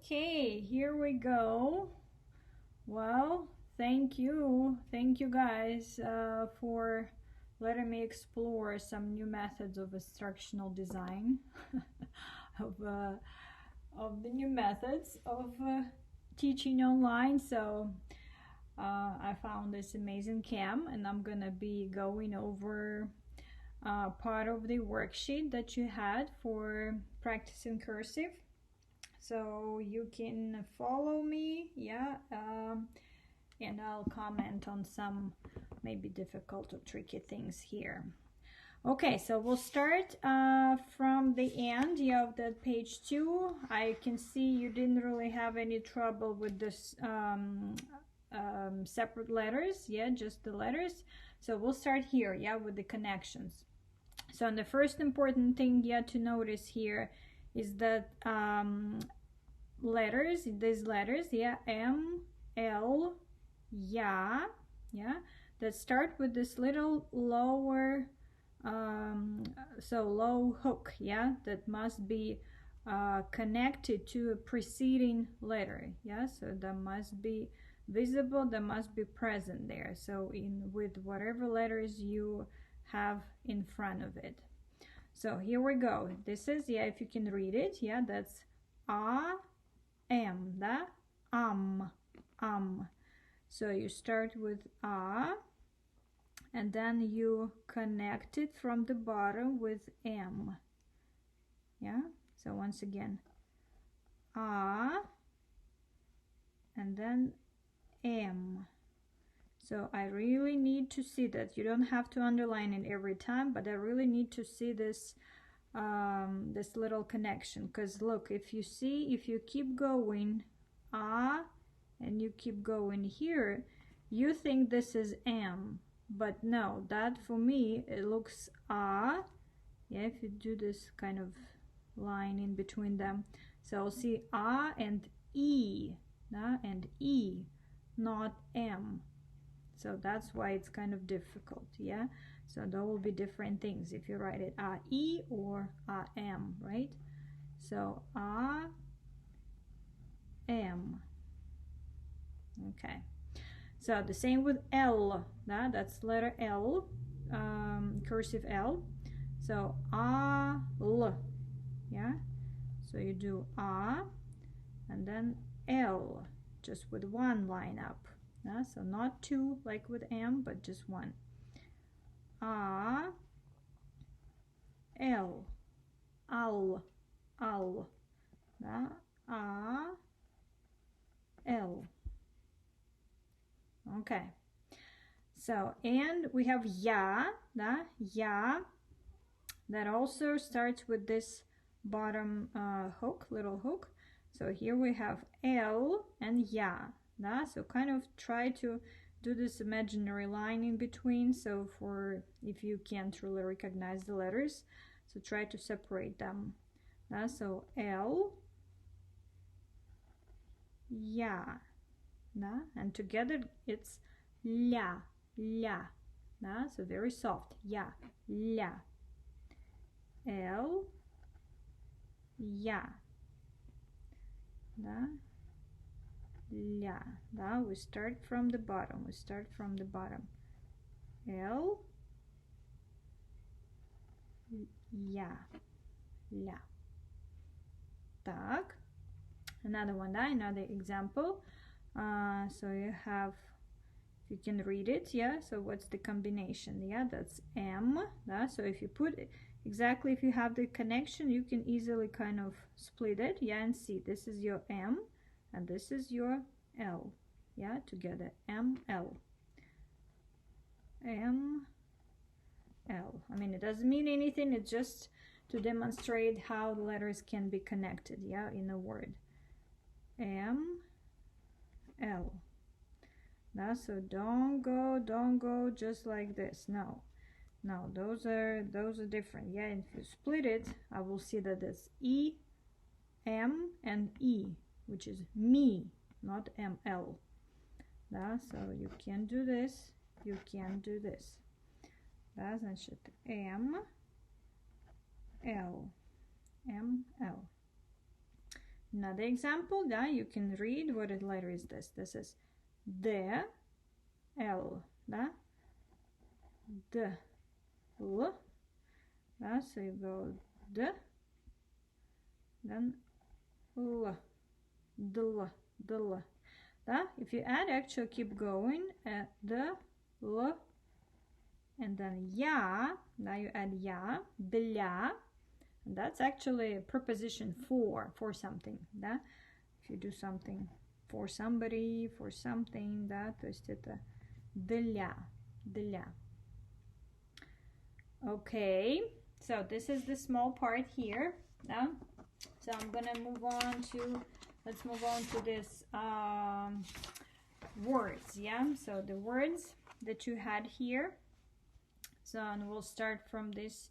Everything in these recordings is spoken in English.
Okay, here we go. Well, thank you guys for letting me explore some new methods of instructional design of the new methods of teaching online. So I found this amazing cam, and I'm gonna be going over part of the worksheet that you had for practicing cursive. So you can follow me, yeah, and I'll comment on some maybe difficult or tricky things here. Okay, so we'll start from the end, yeah, of that page 2. I can see you didn't really have any trouble with this separate letters, yeah, just the letters. So we'll start here, yeah, with the connections. So the first important thing, yeah, to notice here is that letters, these letters, yeah, M, L, yeah, that start with this little lower, so low hook, yeah, that must be connected to a preceding letter, yeah, so that must be visible, that must be present there, so with whatever letters you have in front of it. So here we go. This is, yeah, if you can read it, yeah, that's am, да? So you start with and then you connect it from the bottom with M. Yeah, so once again, and then M. So I really need to see that. You don't have to underline it every time, but I really need to see this this little connection, because look, if you keep going and you keep going here, you think this is M, but no, that for me it looks yeah, if you do this kind of line in between them, so I'll see and E, not M. So that's why it's kind of difficult, yeah? So there will be different things if you write it E or M, right? So M. Okay. So the same with L, that's letter L, cursive L. So L, yeah? So you do and then L, just with one line up. So not two like with M, but just one. L, al, L. Okay. So, and we have ya, that also starts with this bottom hook, little hook. So here we have L and ya. So kind of try to do this imaginary line in between, so for if you can't really recognize the letters, so try to separate them. So L, ya, and together it's la, so very soft, ya, la, L, ya, we start from the bottom, L, ya, la. Так, another one, another example. So you have, if you can read it, yeah, so what's the combination? Yeah, that's M, so if you put it exactly, if you have the connection, you can easily kind of split it, yeah, and see this is your M and this is your L, yeah, together, M, L. M, L. I mean, it doesn't mean anything, it's just to demonstrate how the letters can be connected, yeah, in a word. M, L. So don't go just like this. No, those are different, yeah. And if you split it, I will see that it's E, M, and E, which is me, not ML. So you can do this, you can do this. Значит, M, L. Another example, да, you can read what letter is this. This is D, L, да, D, L, да, so you go D, then L, dl, dl, да. If you add, actually keep going, D, L, and then ya, now you add ya, для. And that's actually a preposition for something, да? If you do something for somebody, for something, да, то есть это для. Okay, so this is the small part here, да? So I'm gonna move on to, let's move on to this words, yeah? So the words that you had here. So and we'll start from this,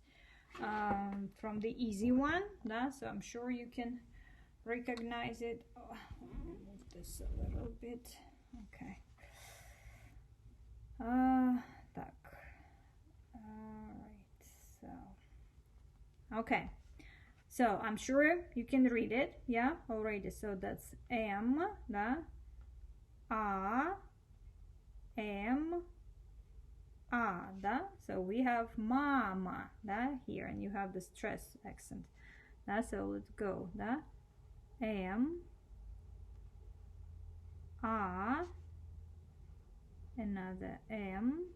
from the easy one, да? So I'm sure you can recognize it. Oh, move this a little bit. Okay. Так. Alright, so. Okay. So I'm sure you can read it, yeah, already. So that's M, да? A, M, да? So we have mama, да, here, and you have the stress accent, да? So let's go, да? M, A, another M,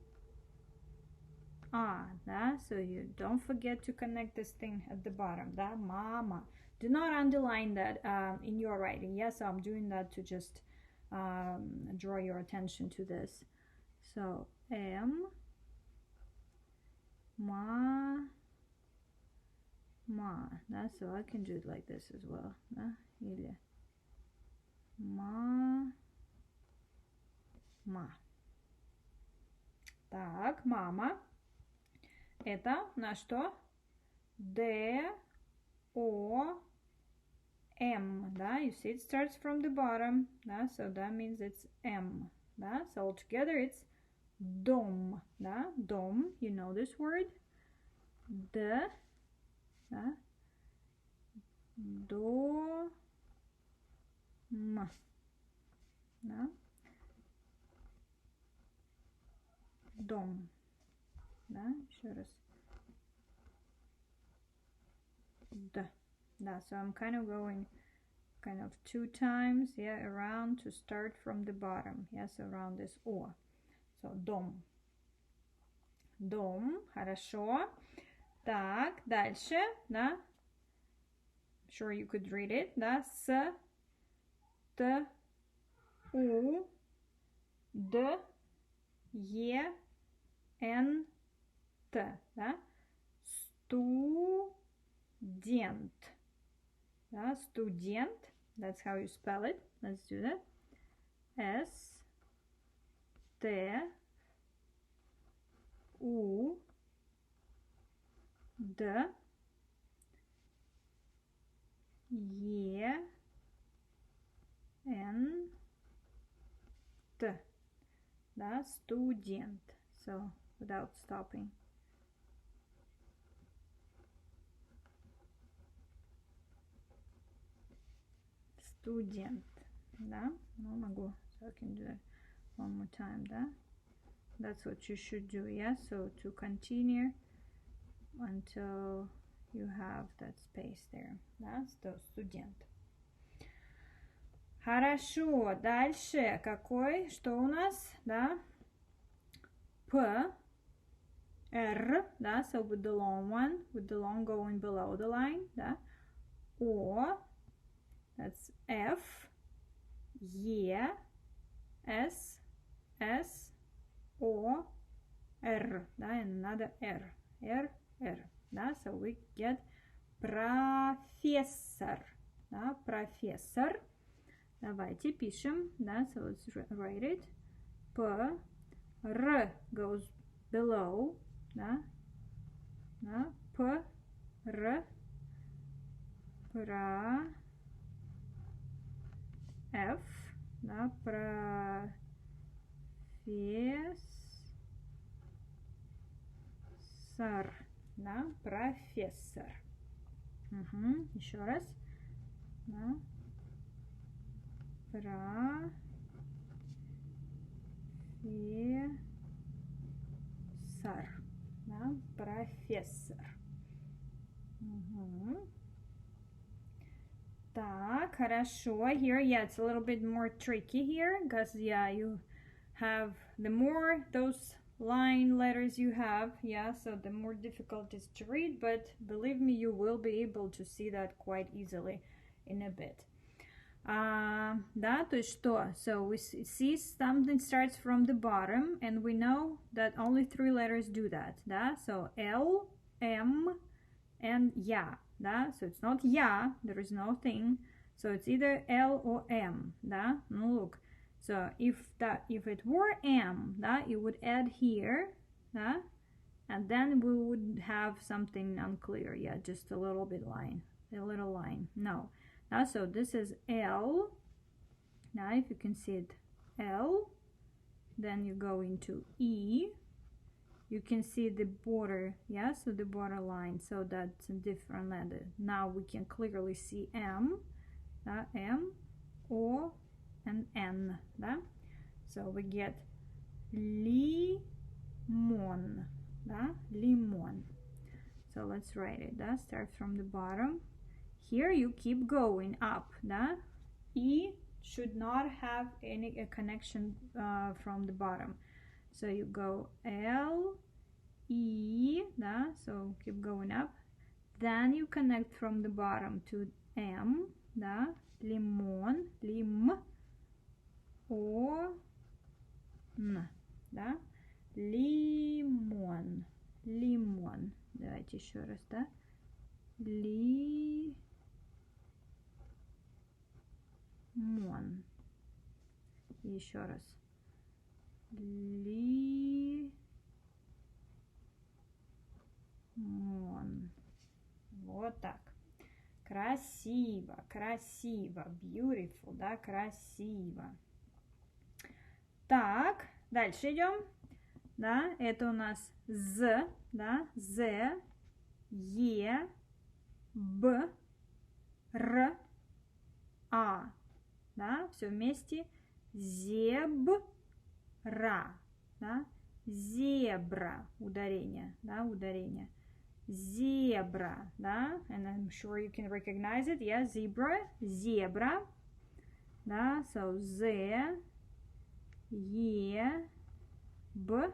да? So you don't forget to connect this thing at the bottom, да? Mama. Do not underline that in your writing. Yes, I'm doing that to just draw your attention to this. So M, ma, да? So I can do it like this as well, да? Или ma. Так, мама. Это на что? Д, О, М, да? You see it starts from the bottom, да? So that means it's M, да? So altogether it's дом, да? Дом, you know this word? Д, да? До, М, да? Дом, да? Еще раз. Да. Да, so I'm kind of going kind of 2 times, yeah, around to start from the bottom, yes, around this O. So дом. Дом, хорошо. Так, дальше, да? I'm sure you could read it, да? С, Т, У, Д, Е, Н, Т, да? Студент. Да? Студент. That's how you spell it. Let's do that. S, T, U, D, E, N, T. Да? Студент. So without stopping. Студент, да? Ну, могу, so I can do it one more time, да? That's what you should do, yeah? So to continue until you have that space there, да? Студент. Хорошо, дальше какой? Что у нас, да? П, Р, да? So with the long one, with the long going below the line, да? О, that's F, E, S, S, O, R, да, and another R, R, R, да, so we get профессор, да, профессор. Давайте пишем, да, so let's write it. P, R goes below, да, да, P, R, про, F, да, профессор, да, профессор. Еще раз, да, Professor. Да? Профессор. Так, хорошо. Here, yeah, it's a little bit more tricky here because, yeah, you have the more those line letters you have, yeah, so the more difficult it is to read, but believe me, you will be able to see that quite easily in a bit. Да, то есть что? So we see something starts from the bottom, and we know that only 3 letters do that, да? So L, M, and Ya, да? So it's not Ya, there is no thing. So it's either L or M, да? No, look. So if it were M, да, you would add here, да? And then we would have something unclear, yeah, just a little bit line, a little line. No. So this is L. Now if you can see it, L, then you go into E. You can see the border, yeah, so the border line, so that's a different letter. Now we can clearly see M, M, O, and N, да? So we get limon, да? Limon. So let's write it, да? Start from the bottom. Here you keep going up, да? E should not have any connection from the bottom. So you go L, E, да? So keep going up. Then you connect from the bottom to M, да? Limon, lim, O, N, да? Лимон, лимон. Давайте еще раз, да? Лимон. Еще раз. Лимон. Вот так. Красиво, красиво. Beautiful, да, красиво. Так, дальше идем. Да, это у нас З, да, З, Е, Б, Р, А, да, все вместе. Зебра, да, зебра, ударение, да, ударение. Зебра, да, and I'm sure you can recognize it, yeah, zebra, зебра, да, so Z, E, B.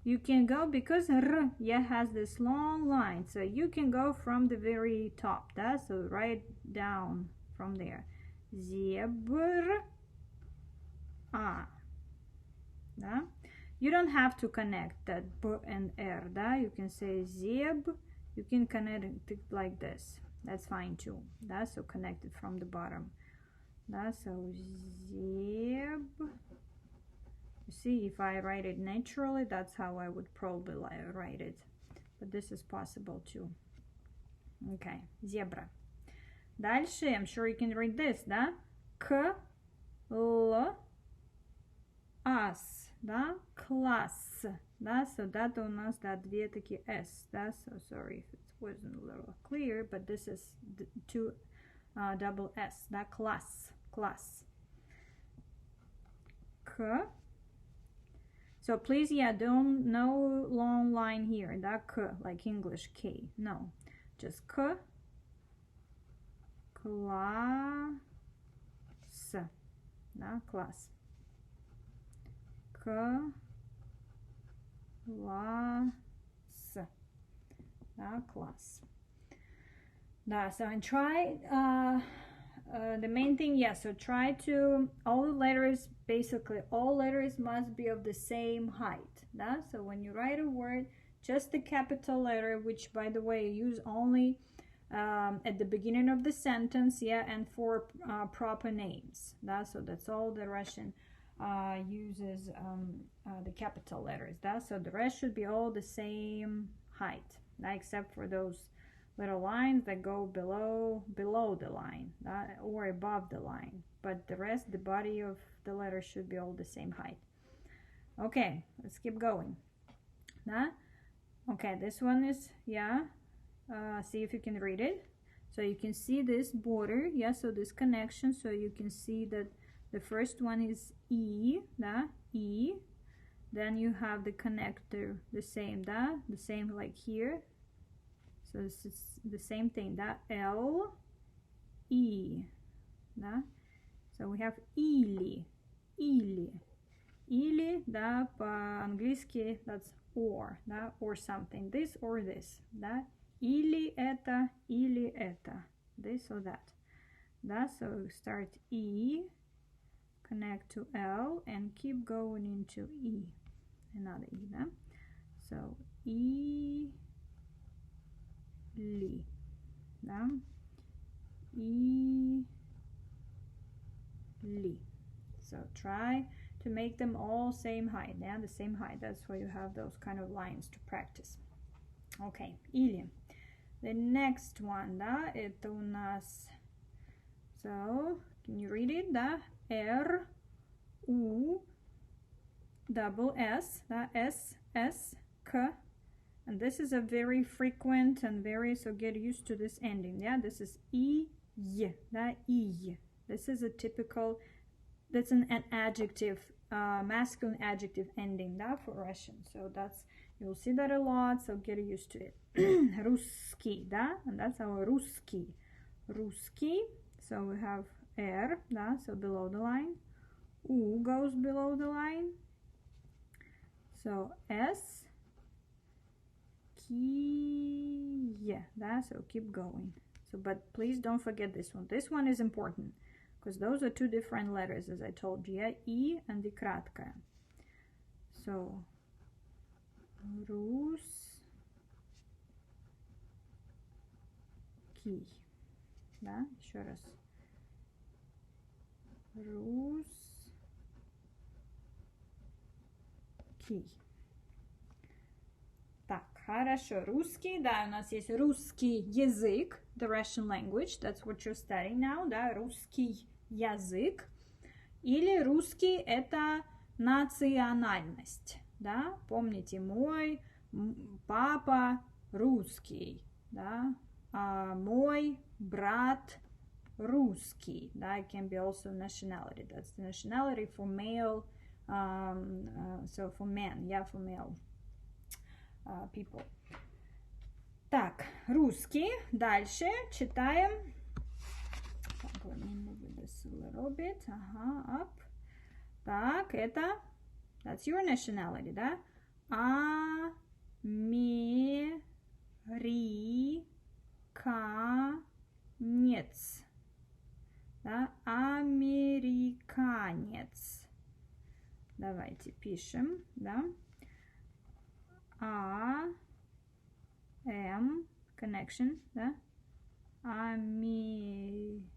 You can go, because R, yeah, has this long line, so you can go from the very top, да, so right down from there. Zebra, да. You don't have to connect that B and R, да. You can say zeb, you can connect it like this. That's fine too, да, so connect it from the bottom, да, so zeb. You see, if I write it naturally, that's how I would probably write it. But this is possible too. Okay, zebra. Дальше, I'm sure you can read this, да? К, Л, ас, да? Класс, да? So that у нас, да, две такие S, да? So sorry if it wasn't a little clear, but this is two double S, да? Класс, класс. К. So please, yeah, no long line here, да, K, like English K, no, just K, class, да, class, K, class, да, class. Да, so and try, the main thing, yeah, so try to, all the letters, basically all letters must be of the same height, да? So when you write a word, just the capital letter, which by the way you use only at the beginning of the sentence, yeah, and for proper names, да? So that's all the Russian uses, the capital letters, да? So the rest should be all the same height, да? Except for those little lines that go below the line, or above the line, but the rest, the body of the letter should be all the same height. Okay, let's keep going. Okay, this one is, yeah, see if you can read it. So you can see this border, yeah, so this connection, so you can see that the first one is E, да, E. Then you have the connector, the same, да, the same like here. So this is the same thing, да, L, E, да. So we have или, или, да, по-английски that's or, да, or something, this or this, да, или это, this or that, да, so start E, connect to L, and keep going into E, another E, да, so E, ли, да, E, ли. So try to make them all same height, yeah, the same height. That's why you have those kind of lines to practice. Okay, или. The next one, да, это у нас, so, can you read it, да, R, U, double S, да, S, S, K, and this is a very frequent and very, so get used to this ending, yeah, this is I, Y, да, I. This is a typical, that's an adjective, masculine adjective ending, да, for Russian. So that's, you'll see that a lot, so get used to it. Русский, да, and that's our русский. Русский, so we have R, да, so below the line. U goes below the line. So S, Ki, да, so keep going. So, but please don't forget this one. This one is important, because those are two different letters, as I told you, yeah? I and the краткая. So, русский, да, еще раз. Русский. Так, хорошо. Русский, да, у нас есть русский язык, the Russian language, that's what you're studying now, да, русский язык. Или русский это национальность, да, помните, мой папа русский, да, а мой брат русский, да, it can be also nationality, that's the nationality for male, so for men, yeah, for male people. Так, русский, дальше читаем. Так, let me move this a little bit, ага, up. Так, это, that's your nationality, да? Американец. Да? Американец. Давайте пишем, да? Connection, да? Американец.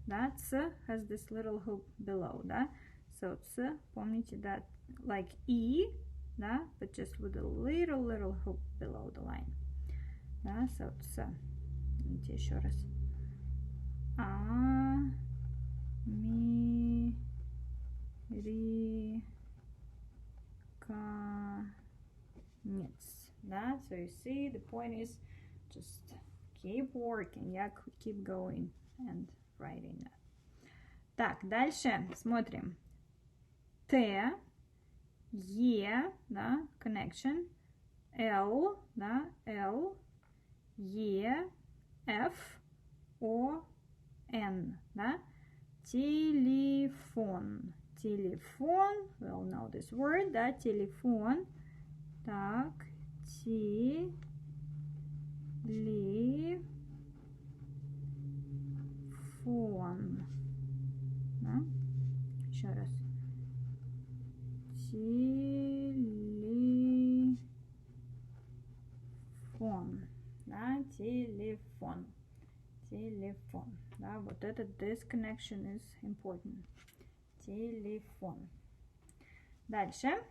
Да? Ц has this little hoop below, да? So ц, помните, that like E, да? But just with a little hoop below the line. Да? So ц. Давайте еще раз. Американец. Да? So you see, the point is just keep working, yeah, keep going and writing that. Так, дальше смотрим. Т, Е, да, connection, L, да, L, Е, F, О, N, да, телефон, телефон, we all know this word, да, телефон, так, телефон, да, еще раз, телефон, да, телефон, телефон, да, вот этот, this connection is important, телефон. Дальше,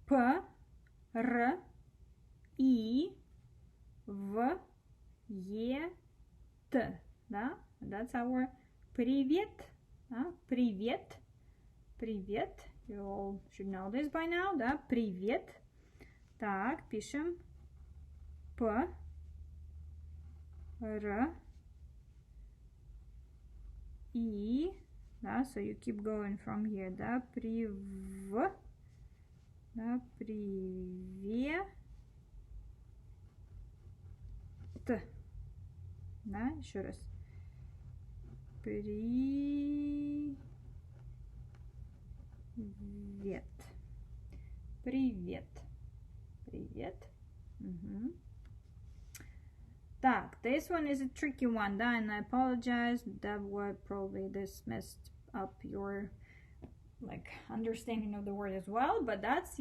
П, Р, И, В, Е, Т, да, that's our привет, да, привет, Привет. You all should know this by now, да? Привет. Так, пишем П, Р, И, да? So you keep going from here, да? Да? Привет. Да? Еще раз. Привет. Привет. Привет. Так, this one is a tricky one, да, and I apologize. That word probably this messed up your like understanding of the word as well, but that's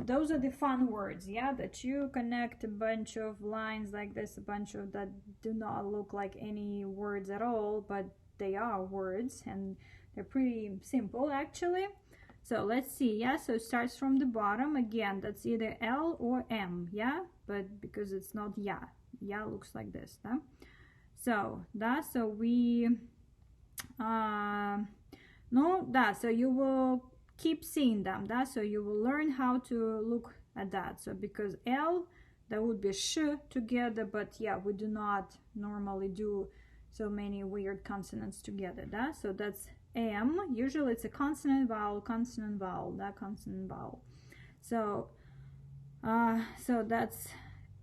those are the fun words, yeah, that you connect a bunch of lines like this, a bunch of that do not look like any words at all, but they are words and they're pretty simple actually. So let's see, yeah, so it starts from the bottom again. That's either L or M, yeah, but because it's not ya looks like this, да? So that, so we no, that, so you will keep seeing them, that, so you will learn how to look at that. So because L, that would be sh together, but yeah, we do not normally do so many weird consonants together, that. So that's M. Usually it's a consonant vowel, that consonant vowel. So so that's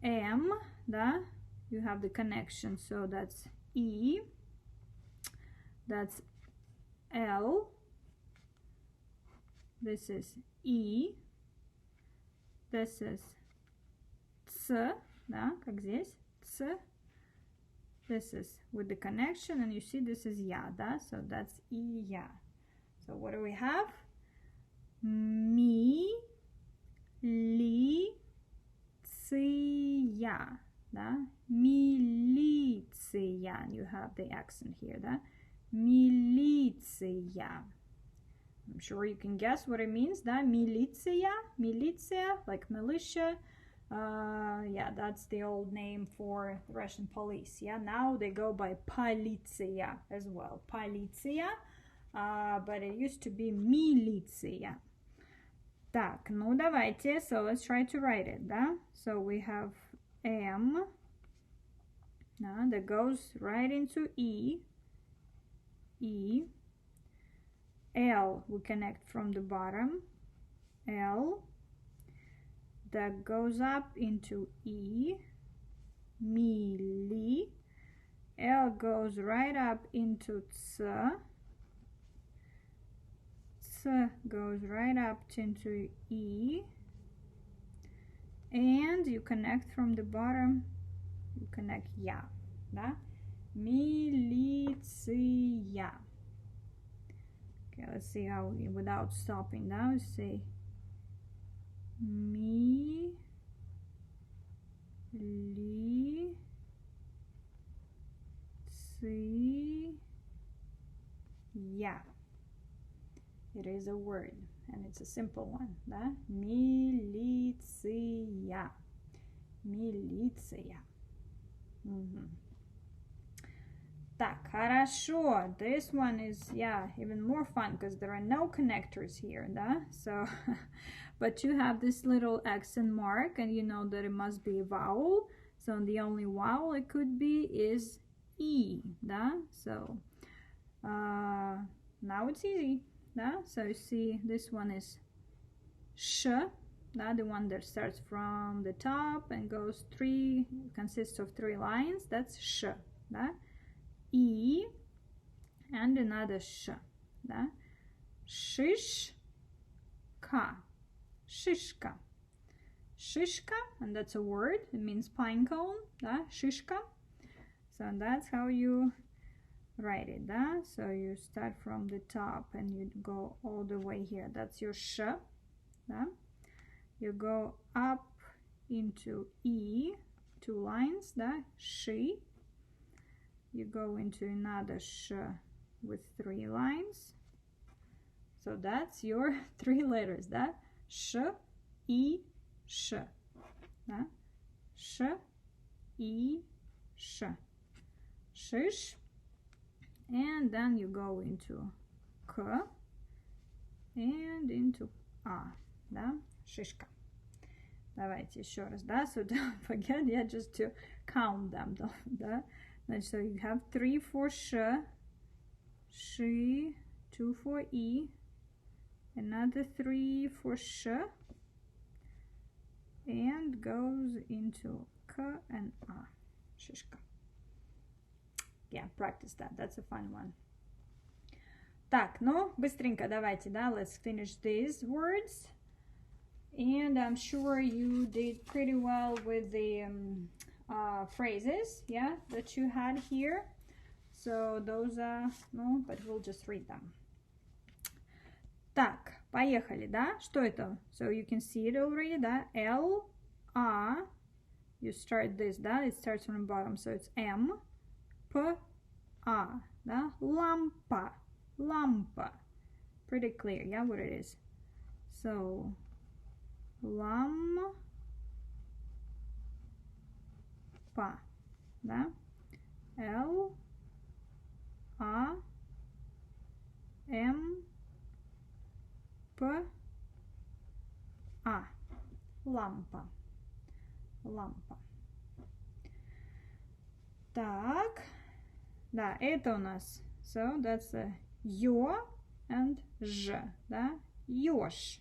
M, that. You have the connection, so that's E, that's L, this is E, this is Ц, да, как здесь, Ц, this is with the connection, and you see this is Ya, да, so that's И, Ya. So what do we have? Ми, ли, ци, я, да, милиция, you have the accent here, да, милиция. I'm sure you can guess what it means, да, militia, like militia. Yeah, that's the old name for the Russian police. Yeah, now they go by poliция as well, poliция, but it used to be miliция. Так, ну давайте, so let's try to write it, да? So we have M, that goes right into E, L, we connect from the bottom, L, that goes up into E, мили, L goes right up into Ц, Ц goes right up into E, and you connect from the bottom, you connect Ya, да? Милиция. Okay, let's see how we, without stopping now, say Mi, Li, Ci, Ya. It is a word, and it's a simple one, да? Милиция. Милиция. Так, хорошо. This one is, yeah, even more fun because there are no connectors here, да? So, but you have this little accent mark, and you know that it must be a vowel. So the only vowel it could be is E, да? So, now it's easy, да? So you see, this one is sh, да? The one that starts from the top and goes consists of 3 lines. That's sh, да? E, and another sh, да? Shishka, shishka, shishka, and that's a word. It means pine cone, да? Shishka. So that's how you write it, да? So you start from the top and you go all the way here. That's your sh, да? You go up into E, 2 lines, да? She. You go into another sh with 3 lines. So that's your 3 letters, да? Sh, I, sh, да? Sh, I, sh. Shish. And then you go into K, and into A, да, шишка. Давайте еще раз, да, so don't forget, yeah, just to count them, да. Значит, so you have 3 for sh, 2 for e, another 3 for sh, and goes into k and a, shishka. Yeah, practice that, that's a fun one. Так, ну, быстренько давайте, да, let's finish these words. And I'm sure you did pretty well with the phrases, yeah, that you had here. So those are, no, but we'll just read them. Так, поехали, да? Что это? So you can see it already, да? L, A, you start this, да? It starts from the bottom, so it's M, P, A, да? Лампа, лампа. Pretty clear, yeah, what it is. So, лампа, да? L, A, M, P, A. Лампа. Лампа. Так. Да, это у нас. So, that's a ё and ж. Да? Ёж.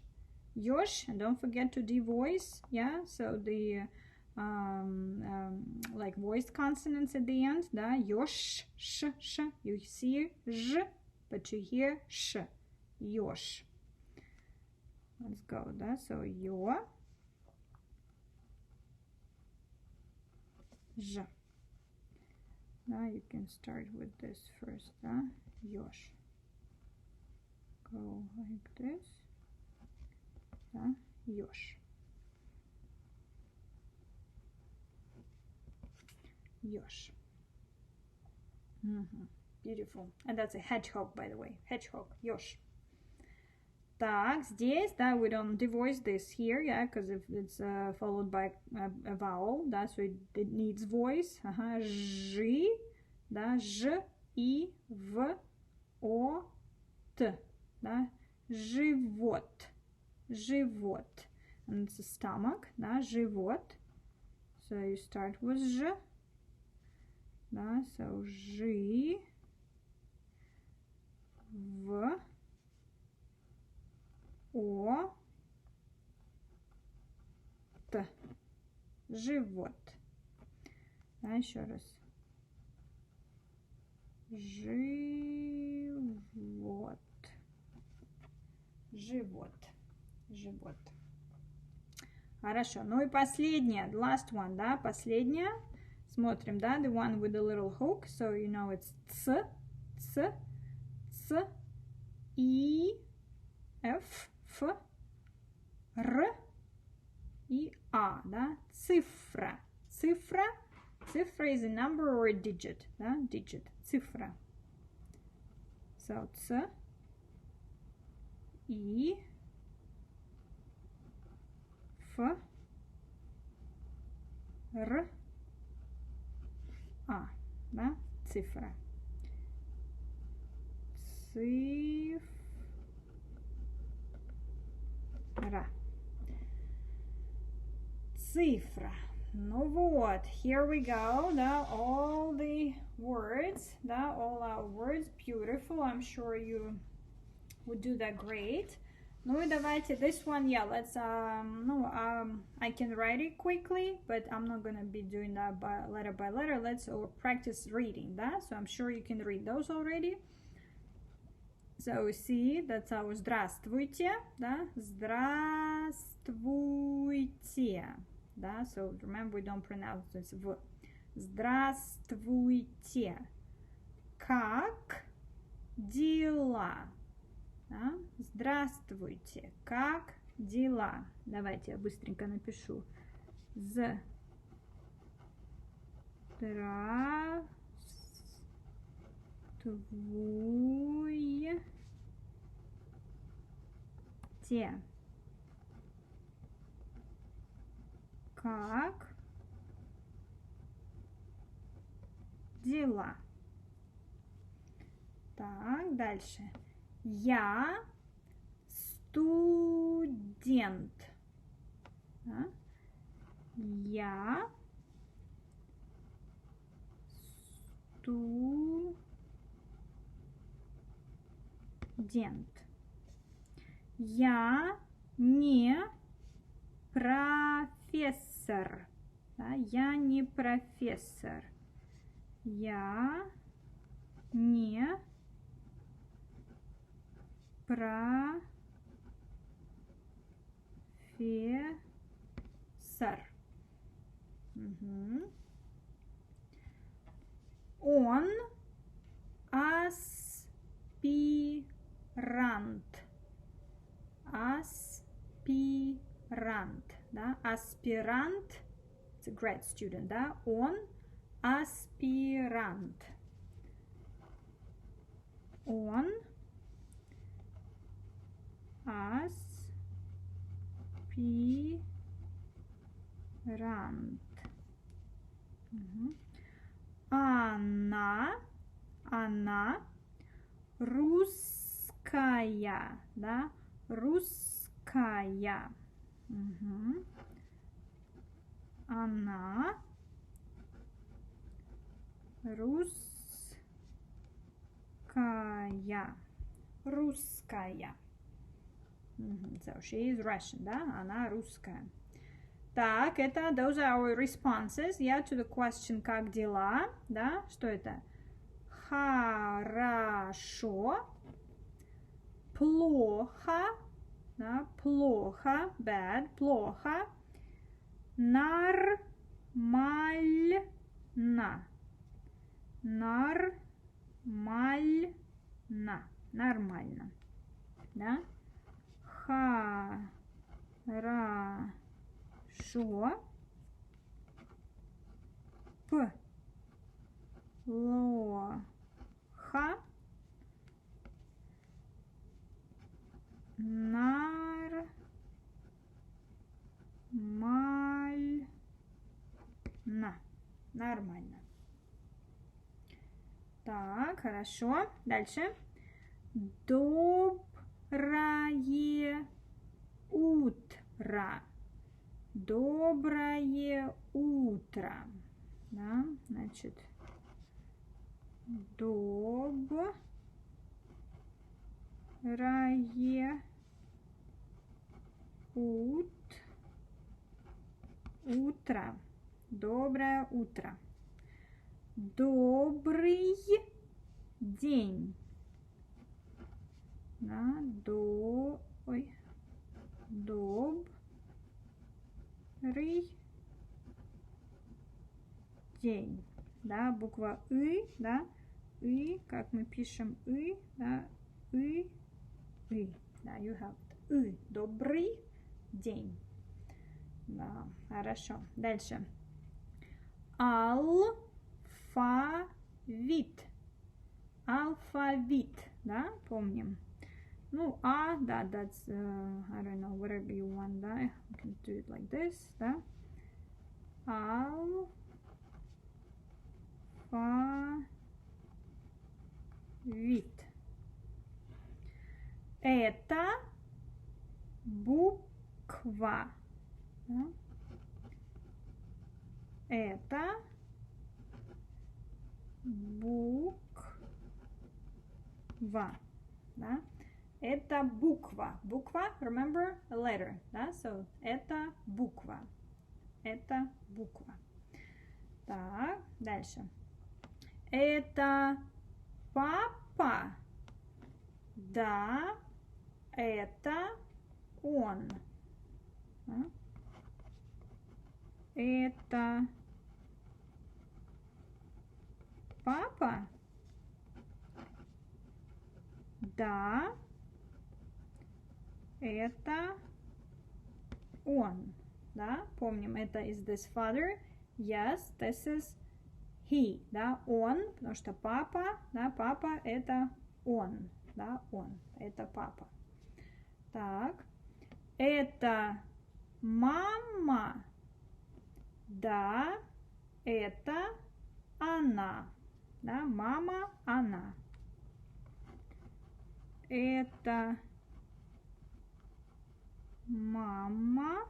Ёж. And don't forget to devoice. Yeah, so the like voiced consonants at the end. Да? Ёж. Ш, ш. You see ж, but you hear sh. Ёж. Let's go, да? So, ё. Ж. Now you can start with this first, да? Ёж. Go like this. Да? Ёж. Ёж. Beautiful. And that's a hedgehog, by the way. Hedgehog. Ёж. Так, здесь, да, we don't devoice this here, yeah, because if it's followed by a vowel, да, so it needs voice. Ага, жи, да, ж, и, в, о, т, да, живот, живот. And it's a stomach, да, живот. So you start with ж, да, so жи, в, о, т. Живот. Да, еще раз. Живот. Живот. Живот. Хорошо. Ну и последняя. Last one, да, последняя. Смотрим, да, the one with the little hook. So you know it's ц, ц, ц, и, f, F, R и A, да? Цифра. Цифра. Цифра is a number or a digit, да? Digit. Цифра. So, C, I, F, R, A, да? Цифра. Цифра. Цифра. Ну вот, here we go, да, all the words, да, all our words, beautiful, I'm sure you would do that great. Ну и давайте, this one, yeah, let's, I can write it quickly, but I'm not gonna be doing that by letter, let's practice reading, да, so I'm sure you can read those already. So, see, that's our здравствуйте, да, здравствуйте, да, so remember we don't pronounce this v. Здравствуйте. Как дела? Да? Здравствуйте. Как дела? Давайте я быстренько напишу. Здравствуйте. Как дела? Так, дальше. Я студент. Да? Я студент. Я не профессор. Да? Я не профессор. Я не профессор. Угу. Он аспирант. Аспирант. Да? Аспирант. It's a grad student. Да? Он аспирант. Он аспирант. Угу. Она русская, да, русская. Угу. Она русская. Русская. So she is Russian, да? Она русская. Так, это those are our responses, yeah, to the question «Как дела?» Да, что это? Хорошо. Плохо. Да, плохо. Bad. Плохо. Нормально. Нормально. Нормально. Да? Хорошо. Плохо. Нормально. Так, хорошо. Дальше. Доброе утро. Доброе утро. Да, значит, доброе утро. Доброе утро. Добрый день. Да, добрый день. Да, буква И, да, И, как мы пишем И, да, И. Да, you have И. Добрый день. Да, хорошо. Дальше. Алфавит. Алфавит, да, помним. Ну, да, that's, I don't know, whatever you want, да, you can do it like this, да. Алфавит. Это буква. Да? Это буква. Да? Это буква. Буква, remember, a letter. Да? So, это буква. Это буква. Так, дальше. Это папа. Да, это он. Это папа. Да, это он. Да, помним, это is this father. Yes, this is he. Да, он, потому что папа, да, папа это он. Да, он. Это папа. Так. Это мама. Да, это она. Да, мама, она. Это Мама.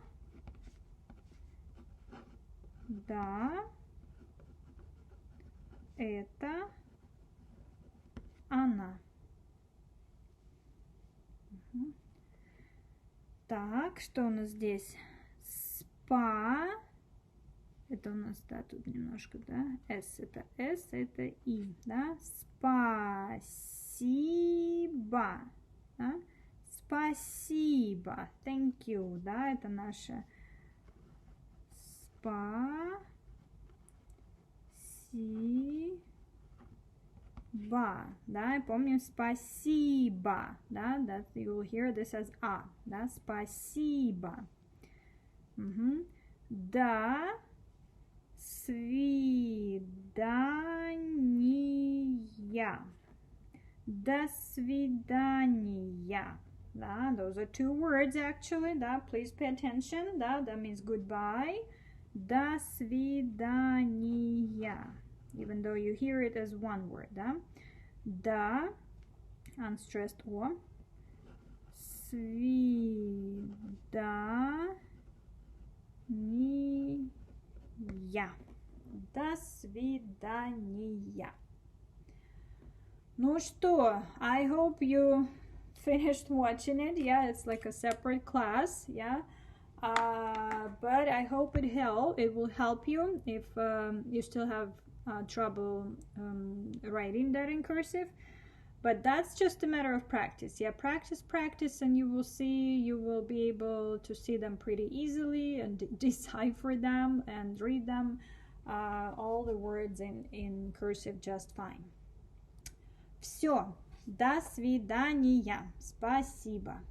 Да. Это она. Угу. Так, что у нас здесь? Спа. Это у нас, да, тут немножко, да. С это И, да. Спасибо. Да? Спасибо. Thank you, да, это наше спасибо. Да, и помним спасибо, да, that you will hear this as да, спасибо. Угу. До свидания. До свидания. Да, those are two words actually, да, please pay attention, да, that means goodbye. До свидания. Even though you hear it as one word, да. До, unstressed O. Свидания. До свидания. Ну что, I hope you finished watching it. Yeah, it's like a separate class. Yeah. But I hope it will help you if you still have trouble writing that in cursive. But that's just a matter of practice. Yeah, practice, and you will see, you will be able to see them pretty easily and decipher them and read them, all the words in cursive just fine. Все, до свидания, спасибо.